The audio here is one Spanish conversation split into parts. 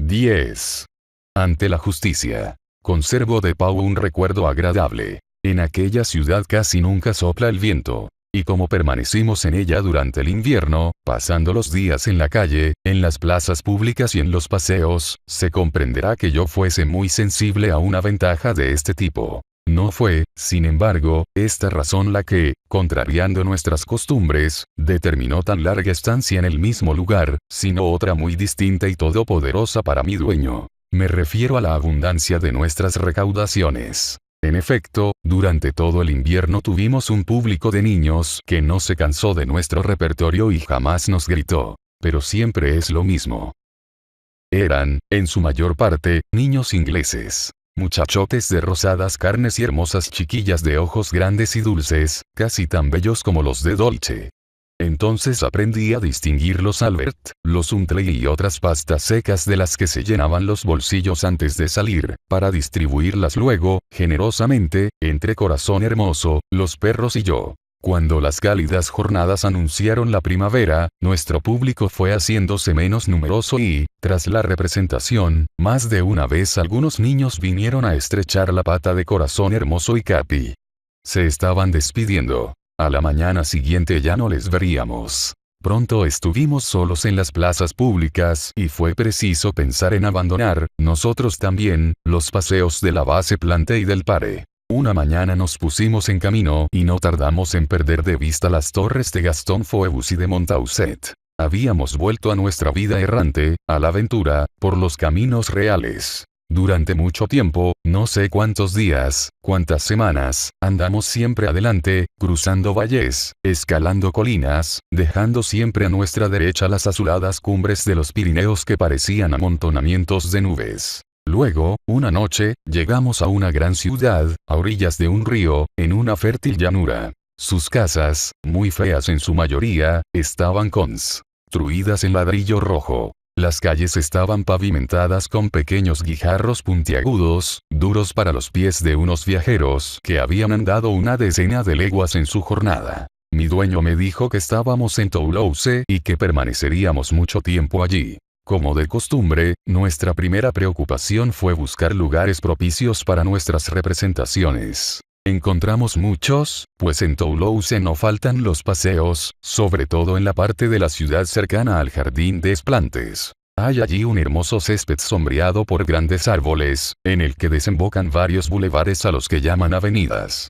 10. Ante la justicia. Conservo de Pau un recuerdo agradable. En aquella ciudad casi nunca sopla el viento. Y como permanecimos en ella durante el invierno, pasando los días en la calle, en las plazas públicas y en los paseos, se comprenderá que yo fuese muy sensible a una ventaja de este tipo. No fue, sin embargo, esta razón la que, contrariando nuestras costumbres, determinó tan larga estancia en el mismo lugar, sino otra muy distinta y todopoderosa para mi dueño. Me refiero a la abundancia de nuestras recaudaciones. En efecto, durante todo el invierno tuvimos un público de niños que no se cansó de nuestro repertorio y jamás nos gritó. Pero siempre es lo mismo. Eran, en su mayor parte, niños ingleses. Muchachotes de rosadas carnes y hermosas chiquillas de ojos grandes y dulces, casi tan bellos como los de Dolce. Entonces aprendí a distinguir los Albert, los Huntley y otras pastas secas de las que se llenaban los bolsillos antes de salir, para distribuirlas luego, generosamente, entre Corazón Hermoso, los perros y yo. Cuando las cálidas jornadas anunciaron la primavera, nuestro público fue haciéndose menos numeroso y, tras la representación, más de una vez algunos niños vinieron a estrechar la pata de Corazón Hermoso y Capi. Se estaban despidiendo. A la mañana siguiente ya no les veríamos. Pronto estuvimos solos en las plazas públicas y fue preciso pensar en abandonar, nosotros también, los paseos de la base Plante y del Pare. Una mañana nos pusimos en camino y no tardamos en perder de vista las torres de Gastón Phoebus y de Montauset. Habíamos vuelto a nuestra vida errante, a la aventura, por los caminos reales. Durante mucho tiempo, no sé cuántos días, cuántas semanas, andamos siempre adelante, cruzando valles, escalando colinas, dejando siempre a nuestra derecha las azuladas cumbres de los Pirineos que parecían amontonamientos de nubes. Luego, una noche, llegamos a una gran ciudad, a orillas de un río, en una fértil llanura. Sus casas, muy feas en su mayoría, estaban construidas en ladrillo rojo. Las calles estaban pavimentadas con pequeños guijarros puntiagudos, duros para los pies de unos viajeros que habían andado una decena de leguas en su jornada. Mi dueño me dijo que estábamos en Toulouse y que permaneceríamos mucho tiempo allí. Como de costumbre, nuestra primera preocupación fue buscar lugares propicios para nuestras representaciones. Encontramos muchos, pues en Toulouse no faltan los paseos, sobre todo en la parte de la ciudad cercana al Jardín des Plantes. Hay allí un hermoso césped sombreado por grandes árboles, en el que desembocan varios bulevares a los que llaman avenidas.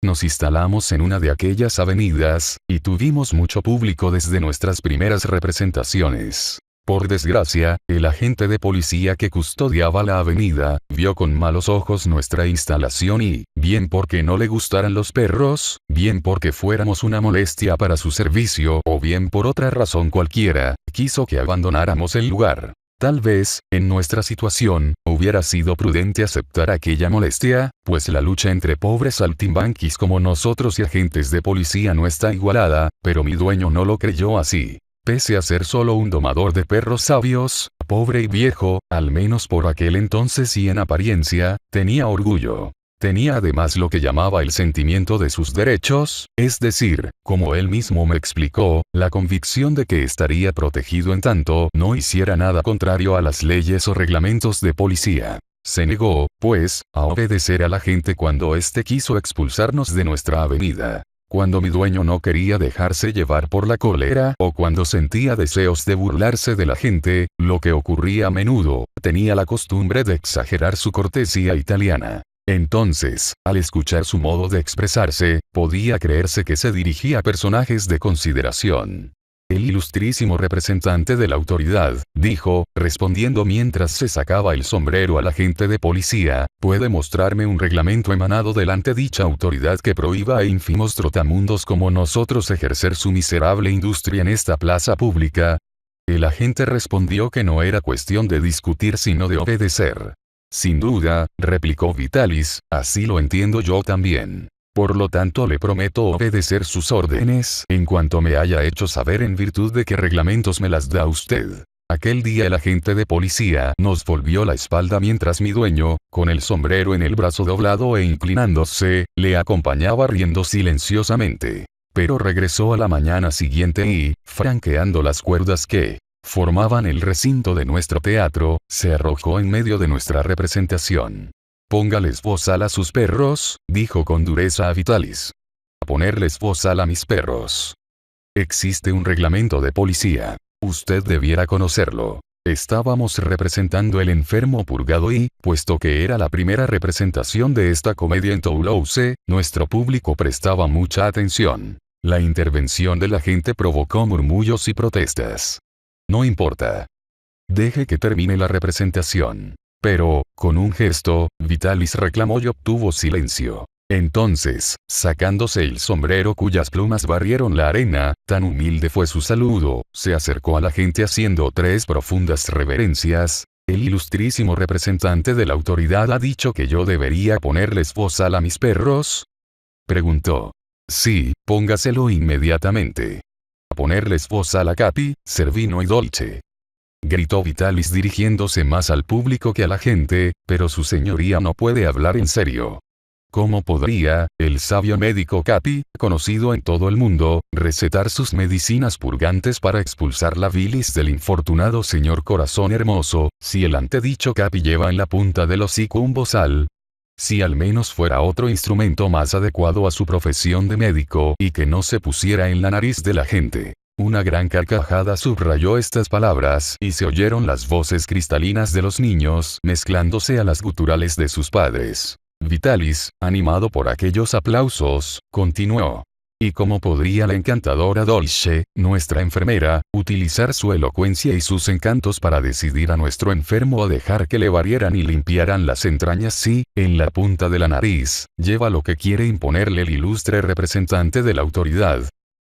Nos instalamos en una de aquellas avenidas, y tuvimos mucho público desde nuestras primeras representaciones. Por desgracia, el agente de policía que custodiaba la avenida, vio con malos ojos nuestra instalación y, bien porque no le gustaran los perros, bien porque fuéramos una molestia para su servicio o bien por otra razón cualquiera, quiso que abandonáramos el lugar. Tal vez, en nuestra situación, hubiera sido prudente aceptar aquella molestia, pues la lucha entre pobres saltimbanquis como nosotros y agentes de policía no está igualada, pero mi dueño no lo creyó así. Pese a ser solo un domador de perros sabios, pobre y viejo, al menos por aquel entonces y en apariencia, tenía orgullo. Tenía además lo que llamaba el sentimiento de sus derechos, es decir, como él mismo me explicó, la convicción de que estaría protegido en tanto no hiciera nada contrario a las leyes o reglamentos de policía. Se negó, pues, a obedecer a la gente cuando éste quiso expulsarnos de nuestra avenida. Cuando mi dueño no quería dejarse llevar por la cólera o cuando sentía deseos de burlarse de la gente, lo que ocurría a menudo, tenía la costumbre de exagerar su cortesía italiana. Entonces, al escuchar su modo de expresarse, podía creerse que se dirigía a personajes de consideración. El ilustrísimo representante de la autoridad, dijo, respondiendo mientras se sacaba el sombrero al agente de policía, ¿puede mostrarme un reglamento emanado de la antedicha autoridad que prohíba a ínfimos trotamundos como nosotros ejercer su miserable industria en esta plaza pública? El agente respondió que no era cuestión de discutir sino de obedecer. Sin duda, replicó Vitalis, así lo entiendo yo también. Por lo tanto le prometo obedecer sus órdenes en cuanto me haya hecho saber en virtud de qué reglamentos me las da usted. Aquel día el agente de policía nos volvió la espalda mientras mi dueño, con el sombrero en el brazo doblado e inclinándose, le acompañaba riendo silenciosamente. Pero regresó a la mañana siguiente y, franqueando las cuerdas que Formaban el recinto de nuestro teatro, se arrojó en medio de nuestra representación. Póngales bozal a sus perros, dijo con dureza a Vitalis. A ponerles bozal a mis perros. Existe un reglamento de policía. Usted debiera conocerlo. Estábamos representando El enfermo purgado y, puesto que era la primera representación de esta comedia en Toulouse, nuestro público prestaba mucha atención. La intervención de la gente provocó murmullos y protestas. No importa. Deje que termine la representación. Pero, con un gesto, Vitalis reclamó y obtuvo silencio. Entonces, sacándose el sombrero cuyas plumas barrieron la arena, tan humilde fue su saludo, se acercó a la gente haciendo 3 profundas reverencias. El ilustrísimo representante de la autoridad ha dicho que yo debería ponerles bozal a mis perros. Preguntó. Sí, póngaselo inmediatamente. A ponerles bozal a Capi, Servino y Dolce. Gritó Vitalis dirigiéndose más al público que a la gente, pero su señoría no puede hablar en serio. ¿Cómo podría, el sabio médico Capi, conocido en todo el mundo, recetar sus medicinas purgantes para expulsar la bilis del infortunado señor Corazón Hermoso, si el antedicho Capi lleva en la punta del hocico un bozal? Si al menos fuera otro instrumento más adecuado a su profesión de médico y que no se pusiera en la nariz de la gente. Una gran carcajada subrayó estas palabras y se oyeron las voces cristalinas de los niños mezclándose a las guturales de sus padres. Vitalis, animado por aquellos aplausos, continuó. ¿Y cómo podría la encantadora Dolce, nuestra enfermera, utilizar su elocuencia y sus encantos para decidir a nuestro enfermo a dejar que le barrieran y limpiaran las entrañas si, en la punta de la nariz, lleva lo que quiere imponerle el ilustre representante de la autoridad?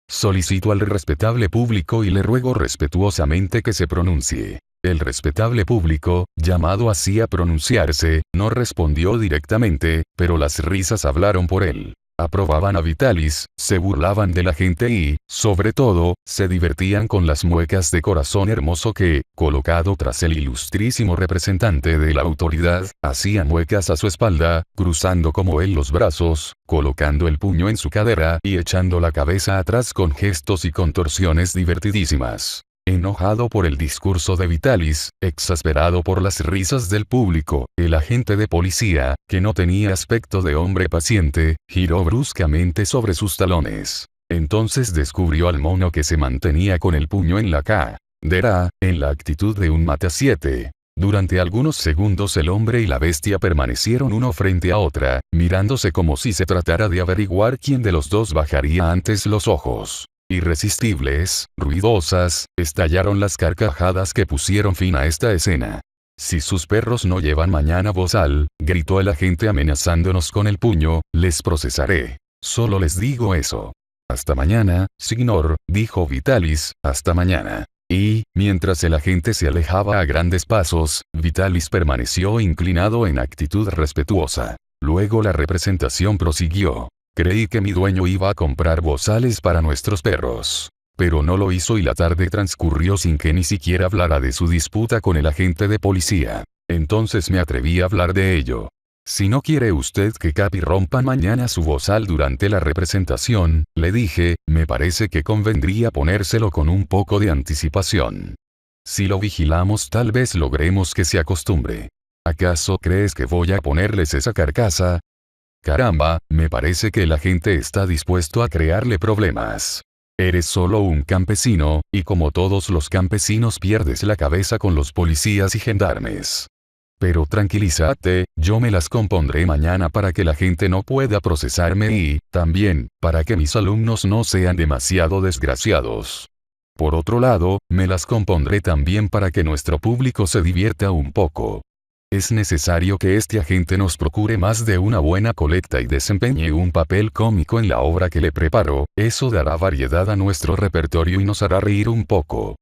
Solicito al respetable público y le ruego respetuosamente que se pronuncie. El respetable público, llamado así a pronunciarse, no respondió directamente, pero las risas hablaron por él. Aprobaban a Vitalis, se burlaban de la gente y, sobre todo, se divertían con las muecas de Corazón Hermoso que, colocado tras el ilustrísimo representante de la autoridad, hacía muecas a su espalda, cruzando como él los brazos, colocando el puño en su cadera y echando la cabeza atrás con gestos y contorsiones divertidísimas. Enojado por el discurso de Vitalis, exasperado por las risas del público, el agente de policía, que no tenía aspecto de hombre paciente, giró bruscamente sobre sus talones. Entonces descubrió al mono que se mantenía con el puño en la cadera, en la actitud de un mata-siete. Durante algunos segundos el hombre y la bestia permanecieron uno frente a otra, mirándose como si se tratara de averiguar quién de los dos bajaría antes los ojos. Irresistibles, ruidosas, estallaron las carcajadas que pusieron fin a esta escena. Si sus perros no llevan mañana bozal, gritó el agente amenazándonos con el puño, les procesaré. Solo les digo eso. Hasta mañana, señor, dijo Vitalis, hasta mañana. Y, mientras el agente se alejaba a grandes pasos, Vitalis permaneció inclinado en actitud respetuosa. Luego la representación prosiguió. Creí que mi dueño iba a comprar bozales para nuestros perros. Pero no lo hizo y la tarde transcurrió sin que ni siquiera hablara de su disputa con el agente de policía. Entonces me atreví a hablar de ello. Si no quiere usted que Capi rompa mañana su bozal durante la representación, le dije, me parece que convendría ponérselo con un poco de anticipación. Si lo vigilamos tal vez logremos que se acostumbre. ¿Acaso crees que voy a ponerles esa carcasa? Caramba, me parece que la gente está dispuesto a crearle problemas. Eres solo un campesino, y como todos los campesinos pierdes la cabeza con los policías y gendarmes. Pero tranquilízate, yo me las compondré mañana para que la gente no pueda procesarme y, también, para que mis alumnos no sean demasiado desgraciados. Por otro lado, me las compondré también para que nuestro público se divierta un poco. Es necesario que este agente nos procure más de una buena colecta y desempeñe un papel cómico en la obra que le preparo, eso dará variedad a nuestro repertorio y nos hará reír un poco.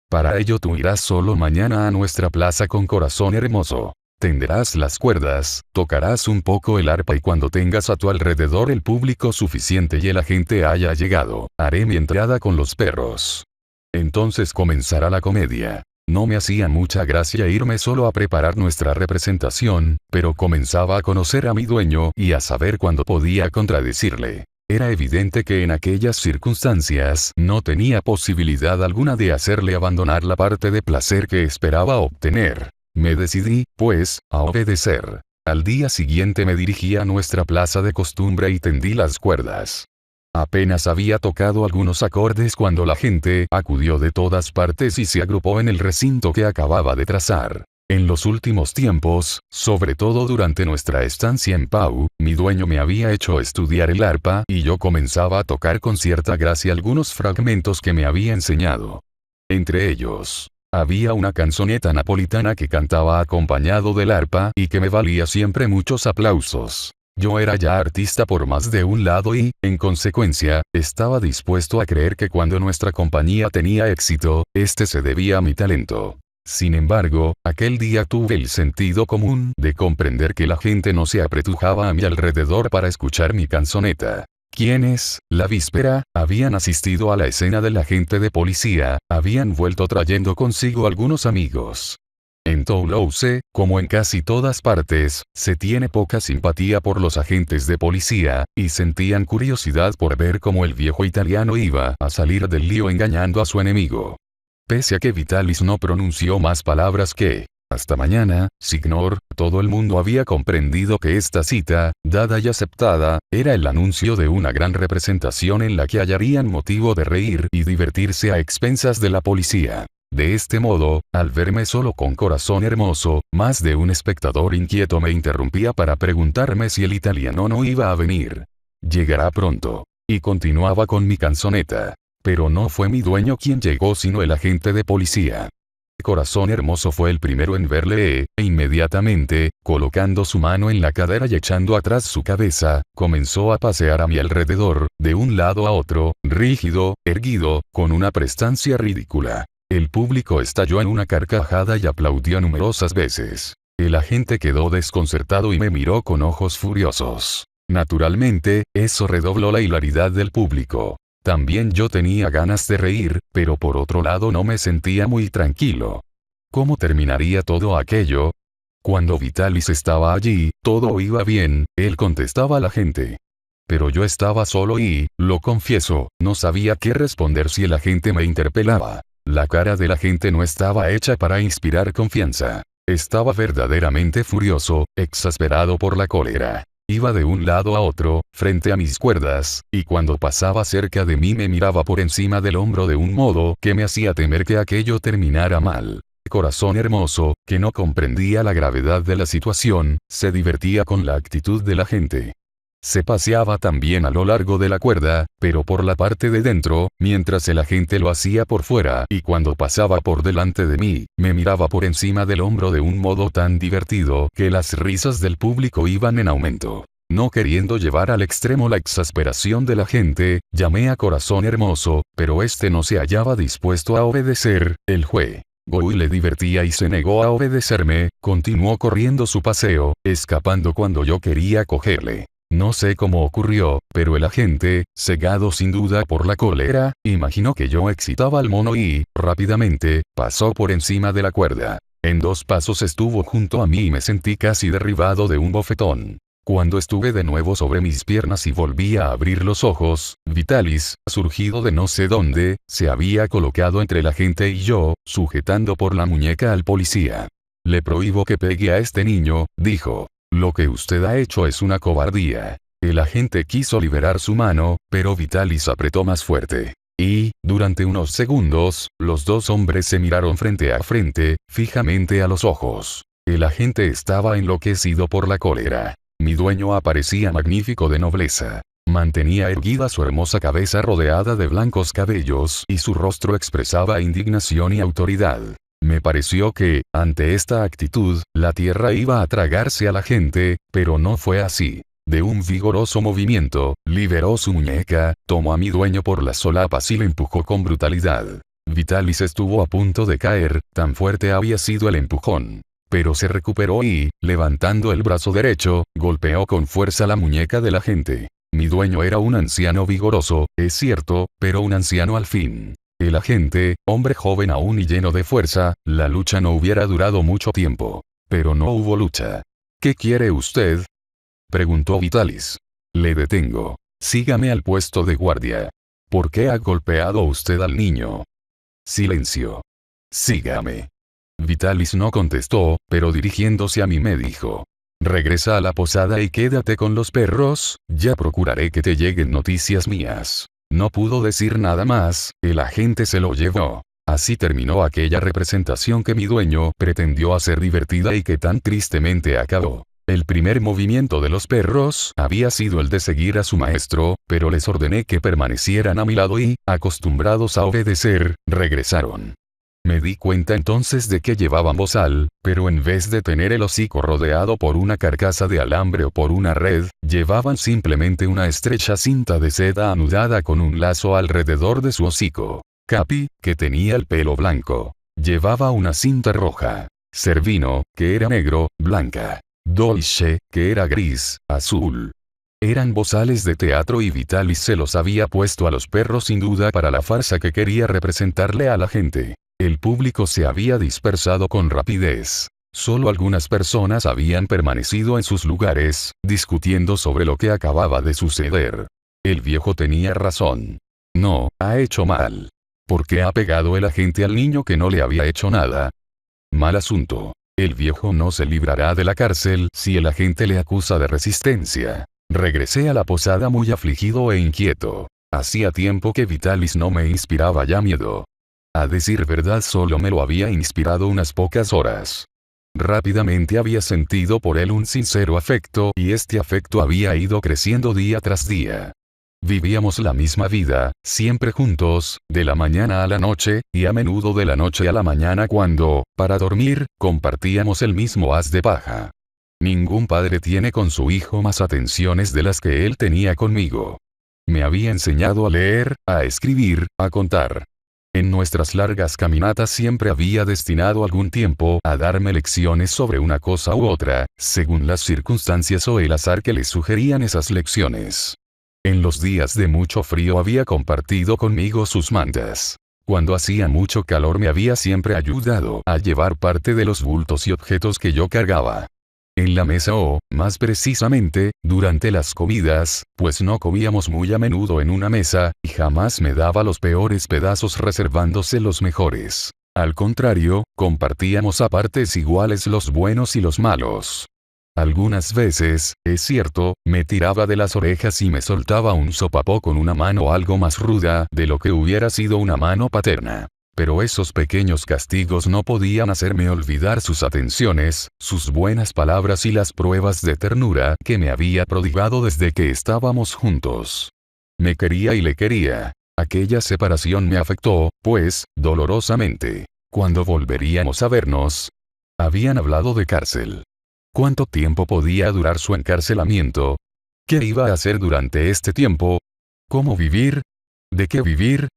Para ello tú irás solo mañana a nuestra plaza con Corazón Hermoso. Tenderás las cuerdas, tocarás un poco el arpa y cuando tengas a tu alrededor el público suficiente y el agente haya llegado, haré mi entrada con los perros. Entonces comenzará la comedia. No me hacía mucha gracia irme solo a preparar nuestra representación, pero comenzaba a conocer a mi dueño y a saber cuándo podía contradecirle. Era evidente que en aquellas circunstancias no tenía posibilidad alguna de hacerle abandonar la parte de placer que esperaba obtener. Me decidí, pues, a obedecer. Al día siguiente me dirigí a nuestra plaza de costumbre y tendí las cuerdas. Apenas había tocado algunos acordes cuando la gente acudió de todas partes y se agrupó en el recinto que acababa de trazar. En los últimos tiempos, sobre todo durante nuestra estancia en Pau, mi dueño me había hecho estudiar el arpa y yo comenzaba a tocar con cierta gracia algunos fragmentos que me había enseñado. Entre ellos, había una canzoneta napolitana que cantaba acompañado del arpa y que me valía siempre muchos aplausos. Yo era ya artista por más de un lado y, en consecuencia, estaba dispuesto a creer que cuando nuestra compañía tenía éxito, este se debía a mi talento. Sin embargo, aquel día tuve el sentido común de comprender que la gente no se apretujaba a mi alrededor para escuchar mi canzoneta. Quienes, la víspera, habían asistido a la escena del agente de policía, habían vuelto trayendo consigo algunos amigos. En Toulouse, como en casi todas partes, se tiene poca simpatía por los agentes de policía, y sentían curiosidad por ver cómo el viejo italiano iba a salir del lío engañando a su enemigo. Pese a que Vitalis no pronunció más palabras que «hasta mañana, signor», todo el mundo había comprendido que esta cita, dada y aceptada, era el anuncio de una gran representación en la que hallarían motivo de reír y divertirse a expensas de la policía. De este modo, al verme solo con Corazón Hermoso, más de un espectador inquieto me interrumpía para preguntarme si el italiano no iba a venir. «Llegará pronto». Y continuaba con mi canzoneta. Pero no fue mi dueño quien llegó sino el agente de policía. Corazón Hermoso fue el primero en verle e inmediatamente, colocando su mano en la cadera y echando atrás su cabeza, comenzó a pasear a mi alrededor, de un lado a otro, rígido, erguido, con una prestancia ridícula. El público estalló en una carcajada y aplaudió numerosas veces. El agente quedó desconcertado y me miró con ojos furiosos. Naturalmente, eso redobló la hilaridad del público. También yo tenía ganas de reír, pero por otro lado no me sentía muy tranquilo. ¿Cómo terminaría todo aquello? Cuando Vitalis estaba allí, todo iba bien, él contestaba a la gente. Pero yo estaba solo y, lo confieso, no sabía qué responder si el agente me interpelaba. La cara de la gente no estaba hecha para inspirar confianza. Estaba verdaderamente furioso, exasperado por la cólera. Iba de un lado a otro, frente a mis cuerdas, y cuando pasaba cerca de mí me miraba por encima del hombro de un modo que me hacía temer que aquello terminara mal. Corazón Hermoso, que no comprendía la gravedad de la situación, se divertía con la actitud de la gente. Se paseaba también a lo largo de la cuerda, pero por la parte de dentro, mientras el agente lo hacía por fuera y cuando pasaba por delante de mí, me miraba por encima del hombro de un modo tan divertido que las risas del público iban en aumento. No queriendo llevar al extremo la exasperación de la gente, llamé a Corazón Hermoso, pero este no se hallaba dispuesto a obedecer. El juez Goui le divertía y se negó a obedecerme, continuó corriendo su paseo, escapando cuando yo quería cogerle. No sé cómo ocurrió, pero el agente, cegado sin duda por la cólera, imaginó que yo excitaba al mono y, rápidamente, pasó por encima de la cuerda. En 2 pasos estuvo junto a mí y me sentí casi derribado de un bofetón. Cuando estuve de nuevo sobre mis piernas y volví a abrir los ojos, Vitalis, surgido de no sé dónde, se había colocado entre la gente y yo, sujetando por la muñeca al policía. «Le prohíbo que pegue a este niño», dijo. «Lo que usted ha hecho es una cobardía». El agente quiso liberar su mano, pero Vitalis apretó más fuerte. Y, durante unos segundos, los 2 hombres se miraron frente a frente, fijamente a los ojos. El agente estaba enloquecido por la cólera. Mi dueño aparecía magnífico de nobleza. Mantenía erguida su hermosa cabeza rodeada de blancos cabellos y su rostro expresaba indignación y autoridad. Me pareció que, ante esta actitud, la tierra iba a tragarse a la gente, pero no fue así. De un vigoroso movimiento, liberó su muñeca, tomó a mi dueño por las solapas y le empujó con brutalidad. Vitalis estuvo a punto de caer, tan fuerte había sido el empujón. Pero se recuperó y, levantando el brazo derecho, golpeó con fuerza la muñeca del agente. Mi dueño era un anciano vigoroso, es cierto, pero un anciano al fin. El agente, hombre joven aún y lleno de fuerza, la lucha no hubiera durado mucho tiempo. Pero no hubo lucha. «¿Qué quiere usted?», preguntó Vitalis. «Le detengo». Sígame al puesto de guardia. ¿Por qué ha golpeado usted al niño? Silencio. Sígame. Vitalis no contestó, pero dirigiéndose a mí me dijo. Regresa a la posada y quédate con los perros, ya procuraré que te lleguen noticias mías. No pudo decir nada más, el agente se lo llevó. Así terminó aquella representación que mi dueño pretendió hacer divertida y que tan tristemente acabó. El primer movimiento de los perros había sido el de seguir a su maestro, pero les ordené que permanecieran a mi lado y, acostumbrados a obedecer, regresaron. Me di cuenta entonces de que llevaban bozal, pero en vez de tener el hocico rodeado por una carcasa de alambre o por una red, llevaban simplemente una estrecha cinta de seda anudada con un lazo alrededor de su hocico. Capi, que tenía el pelo blanco, llevaba una cinta roja. Servino, que era negro, blanca. Dolce, que era gris, azul. Eran bozales de teatro y Vitalis se los había puesto a los perros sin duda para la farsa que quería representarle a la gente. El público se había dispersado con rapidez. Solo algunas personas habían permanecido en sus lugares, discutiendo sobre lo que acababa de suceder. El viejo tenía razón. No, ha hecho mal. ¿Por qué ha pegado el agente al niño que no le había hecho nada? Mal asunto. El viejo no se librará de la cárcel si el agente le acusa de resistencia. Regresé a la posada muy afligido e inquieto. Hacía tiempo que Vitalis no me inspiraba ya miedo. A decir verdad solo me lo había inspirado unas pocas horas. Rápidamente había sentido por él un sincero afecto y este afecto había ido creciendo día tras día. Vivíamos la misma vida, siempre juntos, de la mañana a la noche, y a menudo de la noche a la mañana cuando, para dormir, compartíamos el mismo haz de paja. Ningún padre tiene con su hijo más atenciones de las que él tenía conmigo. Me había enseñado a leer, a escribir, a contar. En nuestras largas caminatas siempre había destinado algún tiempo a darme lecciones sobre una cosa u otra, según las circunstancias o el azar que le sugerían esas lecciones. En los días de mucho frío había compartido conmigo sus mantas. Cuando hacía mucho calor me había siempre ayudado a llevar parte de los bultos y objetos que yo cargaba. En la mesa o, más precisamente, durante las comidas, pues no comíamos muy a menudo en una mesa, y jamás me daba los peores pedazos reservándose los mejores. Al contrario, compartíamos a partes iguales los buenos y los malos. Algunas veces, es cierto, me tiraba de las orejas y me soltaba un sopapo con una mano algo más ruda de lo que hubiera sido una mano paterna. Pero esos pequeños castigos no podían hacerme olvidar sus atenciones, sus buenas palabras y las pruebas de ternura que me había prodigado desde que estábamos juntos. Me quería y le quería. Aquella separación me afectó, pues, dolorosamente. ¿Cuándo volveríamos a vernos? Habían hablado de cárcel. ¿Cuánto tiempo podía durar su encarcelamiento? ¿Qué iba a hacer durante este tiempo? ¿Cómo vivir? ¿De qué vivir?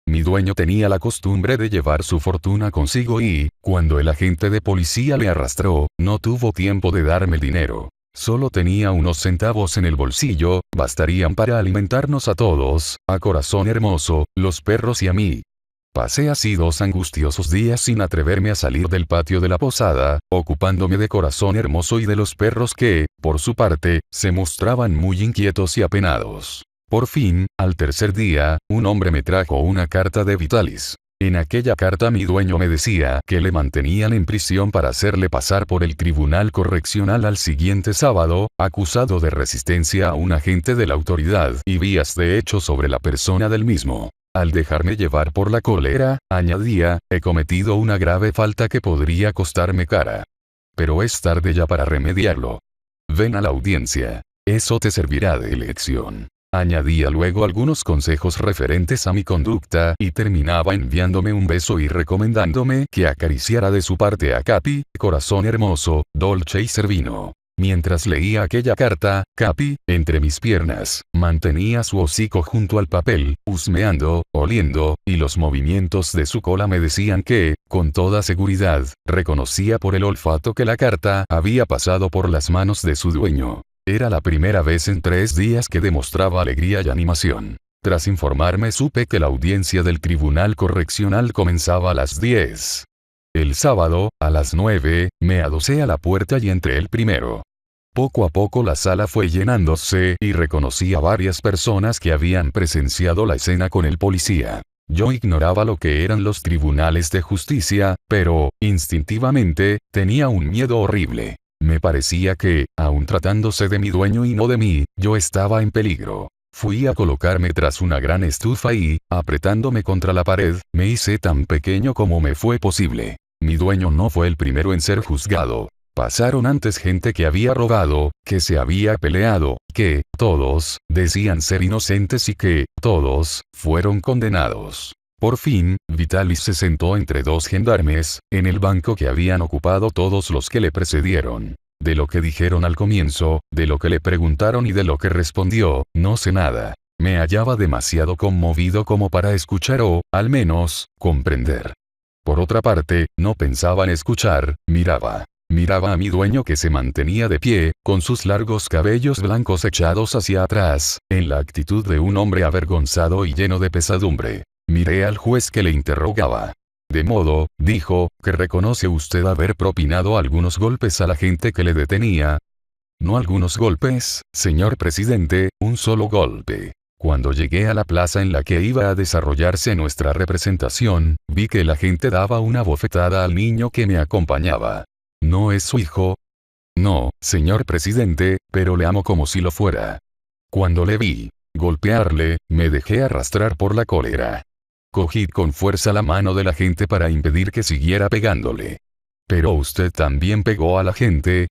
Mi dueño tenía la costumbre de llevar su fortuna consigo y, cuando el agente de policía le arrastró, no tuvo tiempo de darme dinero. Solo tenía unos centavos en el bolsillo, bastarían para alimentarnos a todos, a Corazón Hermoso, los perros y a mí. Pasé así 2 angustiosos días sin atreverme a salir del patio de la posada, ocupándome de Corazón Hermoso y de los perros que, por su parte, se mostraban muy inquietos y apenados. Por fin, al tercer día, un hombre me trajo una carta de Vitalis. En aquella carta mi dueño me decía que le mantenían en prisión para hacerle pasar por el tribunal correccional al siguiente sábado, acusado de resistencia a un agente de la autoridad y vías de hecho sobre la persona del mismo. Al dejarme llevar por la cólera, añadía, he cometido una grave falta que podría costarme cara. Pero es tarde ya para remediarlo. Ven a la audiencia. Eso te servirá de lección. Añadía luego algunos consejos referentes a mi conducta y terminaba enviándome un beso y recomendándome que acariciara de su parte a Capi, Corazón Hermoso, Dolce y Servino. Mientras leía aquella carta, Capi, entre mis piernas, mantenía su hocico junto al papel, husmeando, oliendo, y los movimientos de su cola me decían que, con toda seguridad, reconocía por el olfato que la carta había pasado por las manos de su dueño. Era la primera vez en 3 días que demostraba alegría y animación. Tras informarme supe que la audiencia del Tribunal Correccional comenzaba a las 10. El sábado, a las 9, me adosé a la puerta y entré el primero. Poco a poco la sala fue llenándose y reconocí a varias personas que habían presenciado la escena con el policía. Yo ignoraba lo que eran los tribunales de justicia, pero, instintivamente, tenía un miedo horrible. Me parecía que, aun tratándose de mi dueño y no de mí, yo estaba en peligro. Fui a colocarme tras una gran estufa y, apretándome contra la pared, me hice tan pequeño como me fue posible. Mi dueño no fue el primero en ser juzgado. Pasaron antes gente que había robado, que se había peleado, que, todos, decían ser inocentes y que, todos, fueron condenados. Por fin, Vitalis se sentó entre dos gendarmes, en el banco que habían ocupado todos los que le precedieron. De lo que dijeron al comienzo, de lo que le preguntaron y de lo que respondió, no sé nada. Me hallaba demasiado conmovido como para escuchar o, al menos, comprender. Por otra parte, no pensaba en escuchar, miraba. Miraba a mi dueño que se mantenía de pie, con sus largos cabellos blancos echados hacia atrás, en la actitud de un hombre avergonzado y lleno de pesadumbre. Miré al juez que le interrogaba. De modo, dijo, que reconoce usted haber propinado algunos golpes a la gente que le detenía. No algunos golpes, señor presidente, un solo golpe. Cuando llegué a la plaza en la que iba a desarrollarse nuestra representación, vi que la gente daba una bofetada al niño que me acompañaba. ¿No es su hijo? No, señor presidente, pero le amo como si lo fuera. Cuando le vi golpearle, me dejé arrastrar por la cólera. Cogí con fuerza la mano de la gente para impedir que siguiera pegándole. Pero usted también pegó a la gente.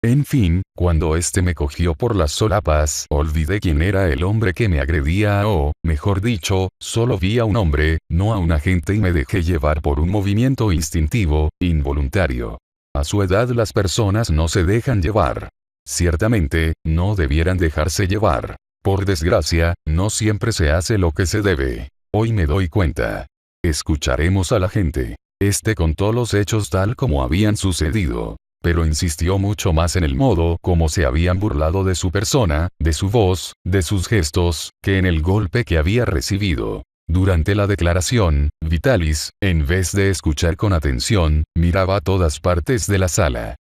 En fin, cuando este me cogió por las solapas, olvidé quién era el hombre que me agredía o, mejor dicho, solo vi a un hombre, no a un agente y me dejé llevar por un movimiento instintivo, involuntario. A su edad las personas no se dejan llevar. Ciertamente, no debieran dejarse llevar. Por desgracia, no siempre se hace lo que se debe. Hoy me doy cuenta. Escucharemos a la gente. Este contó los hechos tal como habían sucedido. Pero insistió mucho más en el modo como se habían burlado de su persona, de su voz, de sus gestos, que en el golpe que había recibido. Durante la declaración, Vitalis, en vez de escuchar con atención, miraba a todas partes de la sala.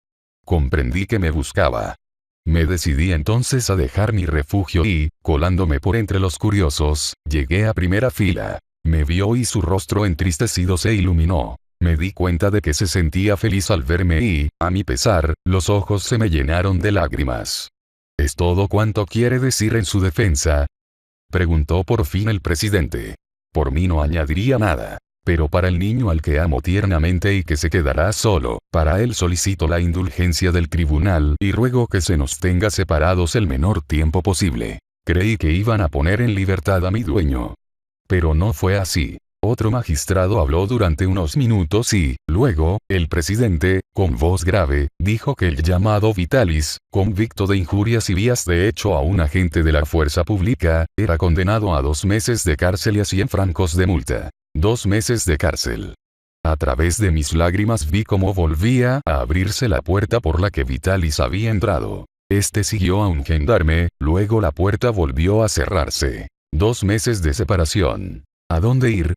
Comprendí que me buscaba. Me decidí entonces a dejar mi refugio y, colándome por entre los curiosos, llegué a primera fila. Me vio y su rostro entristecido se iluminó. Me di cuenta de que se sentía feliz al verme y, a mi pesar, los ojos se me llenaron de lágrimas. ¿Es todo cuanto quiere decir en su defensa?, preguntó por fin el presidente. Por mí no añadiría nada. Pero para el niño al que amo tiernamente y que se quedará solo, para él solicito la indulgencia del tribunal y ruego que se nos tenga separados el menor tiempo posible. Creí que iban a poner en libertad a mi dueño. Pero no fue así. Otro magistrado habló durante unos minutos y, luego, el presidente, con voz grave, dijo que el llamado Vitalis, convicto de injurias y vías de hecho a un agente de la fuerza pública, era condenado a 2 meses de cárcel y a 100 francos de multa. 2 meses de cárcel. A través de mis lágrimas vi cómo volvía a abrirse la puerta por la que Vitalis había entrado. Este siguió a un gendarme, luego la puerta volvió a cerrarse. 2 meses de separación. ¿A dónde ir?